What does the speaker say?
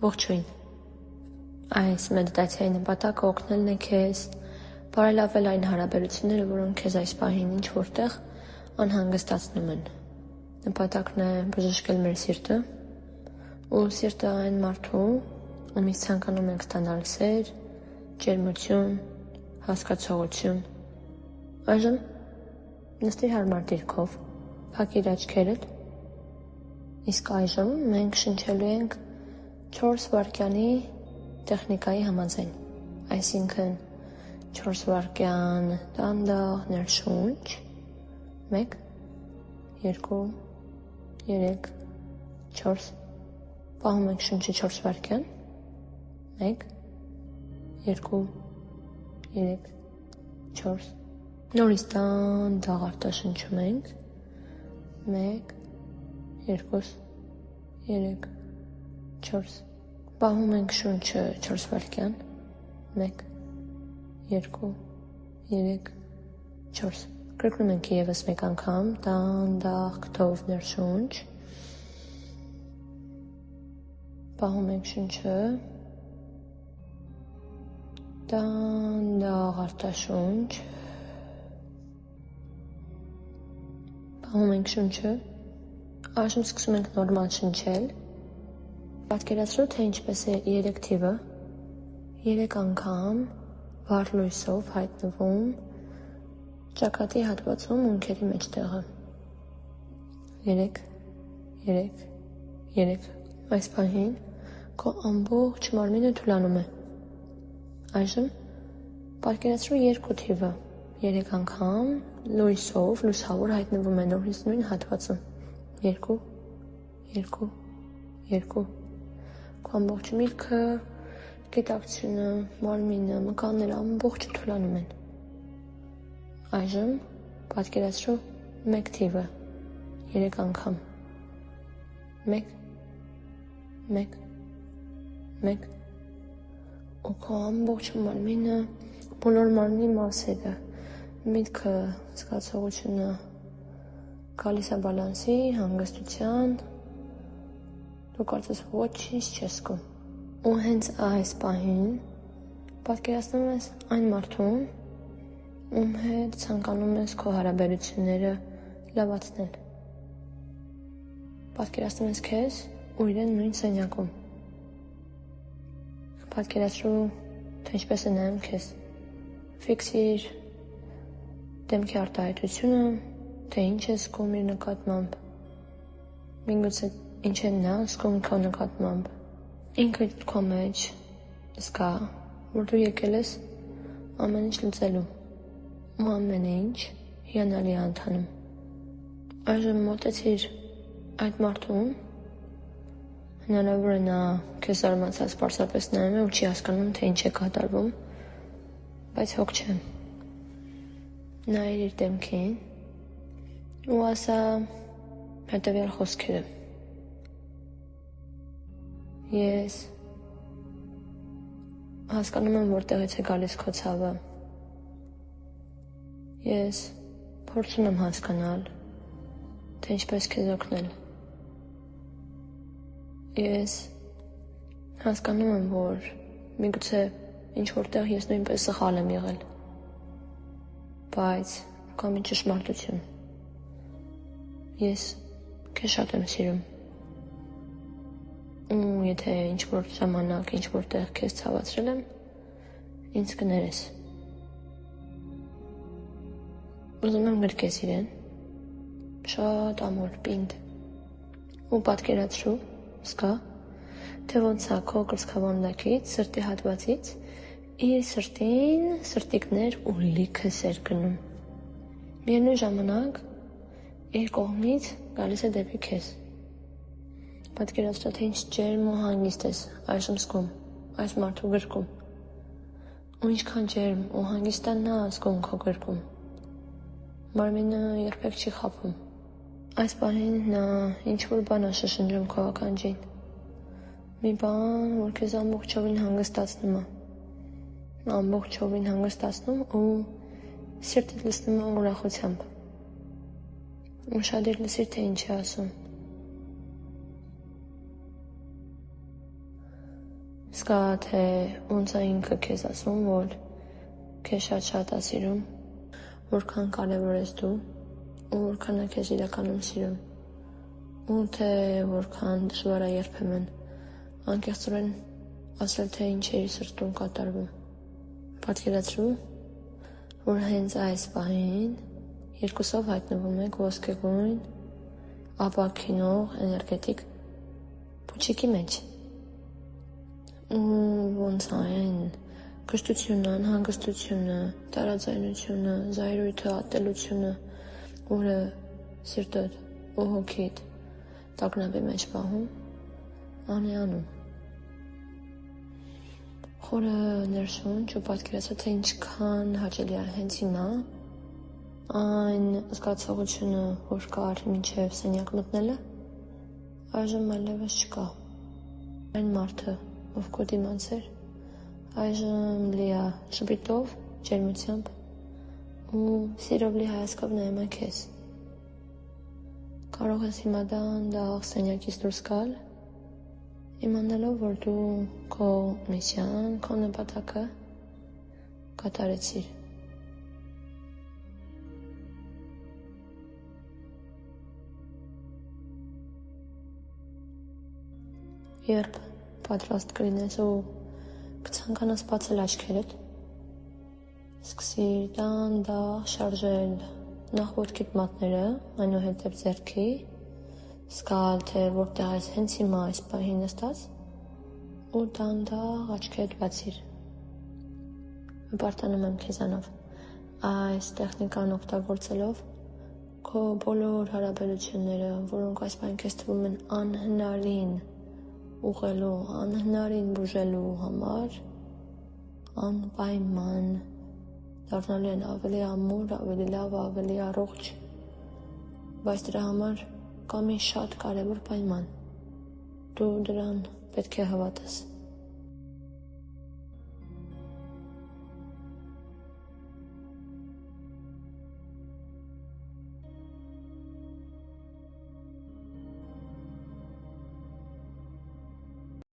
Ողջույն։ Այս մեդիտացիայի նպատակը օգնելն է քեզ բարելավել այն հարաբերությունները, որոնք քեզ այս պահին ինչ որտեղ անհանգստացնում են։ Նպատակն է բժշկել մեր սիրտը, ու սիրտը այն մարդու, ումից ցանկանում ենք ստանալ սեր, ջերմություն, հասկացողություն։ Այժմ նստիր հարմար դիրքով, փակիր աչքերդ, իսկ այժմ մենք շնչելու ենք 4 վայրկյանի տեխնիկայի համաձայն, այսինքն 4 վայրկյան դանդաղ ներշունչ, 1, 2, 3, 4, պահում ենք շունչը 4 վայրկյան, 1, 2, 3, 4, նորից դանդաղ արտաշնչում ենք, 1, 2, 3, 4, պահում ենք շունչը 4 վայրկյան, 1, 2, 3, 4, կրկնում ենք ևս մեկ անգամ, դանդաղ քթով ներշունչ, պահում ենք շունչը, դանդաղ արտաշունչ, պահում ենք շունչը, այժմ սկսում ենք նորմալ շնչել, պատկերացրու, թե ինչպես է 3 թիվը 3 անգամ վառ լույսով հայտնվում ճակատի հատվածում ունքերի մեջտեղը։ 3, 3, 3, այս պահին քո ամբողջ մարմինը թուլանում է։ Այժմ պատկերացրու 2 թիվը 3 անգամ լույսով լուսավոր հայտնվում է նորից նույն հատվածում։ 2, 2, 2, քո ամբողջ միտքը, գիտակցությունը, մարմինը, մկանները ամբողջը թուլանում են։ Այժմ պատկերացրու 1 թիվը 3 անգամ 1, 1, 1, ու քո ամբողջ մարմինը, բոլոր մարմնի մասերը, միտքը, զգացողությունը գալիս է բալանսի, հանգստության, դու կարծես ոչինչ չես զգում։ Ու հենց այս պահին պատկերացնում ես այն մարդուն, ում հետ ցանկանում ես քո հարաբերությունները լավացնել։ Պատկերացնում ես քեզ ու իրեն նույն սենյակում։ Պատկերացրու, թե ինչպես է նայում քեզ։ Ֆիքսիր դեմքի արտահայտությունը, թե ինչ է զգում իր նկատմամբ։ Միգուցե ինչ է նա զգում քո նկատմամբ։ Ինքը քո մեջ զգա, որ դու եկել ես ամեն ինչ լուծելու, ու ամեն ինչ հիանալի է ընթանում։ Այժմ մոտեցիր այդ մարդուն, հնարավոր է նա քեզ զարմացած պարզապես նայում է ու չի հասկանում, թե ինչ է կատարվում, բայց հոգ չէ։ Նայիր իր դեմքին ու ասա հետևյալ խոսքերը. Ես հասկանում եմ, որտեղից է գալիս քո ցավը։ Ես փորձում եմ հասկանալ, թե ինչպես քեզ օգնել։ Ես հասկանում եմ, որ միգուցե ինչ որտեղ ես նույնպես սխալ եմ եղել, բայց կա մի ճշմարտություն։ Ես քեզ շատ եմ սիրում։ Ու եթե ինչ-որ ժամանակ, ինչ-որտեղ քեզ ցավացրել եմ, ինձ կներես։ Ուզում եմ գրկես իրեն, շատ ամուր, պինդ, ու պատկերացրու, զգա, թե ոնց է քո կրծքավանդակից, սրտի հատվածից, իր սրտին սրտիկներ ու լիքը սեր գնում։ Միևնույն ժամանակ, իր կողմից գալիս է դեպի քեզ։ Պատկերացրու, թե ինչ ջերմ ու հանգիստ ես այժմ զգում, այս մարդու գրկում, ու ինչքան ջերմ ու հանգիստ է նա զգում քո գրկում։ Մարմինը երբեք չի խաբում։ Այս պահին նա ինչ-որ բան է շշնջում քո ականջին, մի բան, որ քեզ ամբողջովին հանգստացնում է, ամբողջովին հանգստացնում ու սիրտդ լցնում է ուրախությամբ։ Ուշադիր լսիր, թե ինչ է ասում։ Սկա թե ոնց է ինքը քեզ ասում, որ քեզ շատ է սիրում, որքան կարևոր ես դու, ու որքան է քեզ իրականում սիրում, ու թե որքան դժվար է երբեմն անկեղծորեն ասել, թե ինչ է իր սրտում կատարվում։ Պատկերացրու, որ հենց այս պահին երկուսով հայտնվում եք ոսկեգույն, ապակինող, էներգետիկ փուչիկի մեջ։ Ու ոնց այն կշտությունը, անհանգստությունը, տարաձայնությունը, զայրույթը, ատելությունը, որը սիրտդ ու հոգիդ տագնապի մեջ պահում, անում։ Խորը ներշնչ ու պատկերացրու, թե ինչքան հաճելի է հենց հիմա այն զգացողությունը, որ կար մինչև սենյակ մտնելը, այժմ այլևս չկա։ Այն մարդը, ով քո դիմաց էր, այժմ լի է ժպիտով, ջերմությամբ ու սիրով լի հայացքով նայում է քեզ։ Կարող ես հիմա դանդաղ սենյակից դուրս գալ, իմանալով, որ դու քո միսիան, քո նպատակը կատարեցիր։ Երբ պատրաստ կլինես ու կցանկանաս բացել աչքերդ, սկսիր դանդաղ շարժել նախ ոտքիդ մատները, այնուհետև ձեռքի, զգալ, թե որտեղ ես հենց հիմա այս պահին նստած, ու դանդաղ աչքերդ բացիր։ Պարտանում եմ քեզանով այս տեխնիկան օգտագործելով քո բոլոր հարաբերությունները, որոնք այս պահին քեզ թվում են անհնարին ուղղելու, անհնարին բուժելու համար, անպայման դառնալու են ավելի ամուր, ավելի լավ, ավելի առողջ, բայց դրա համար կա մի շատ կարևոր պայման։ Դու դրան պետք է հավատաս։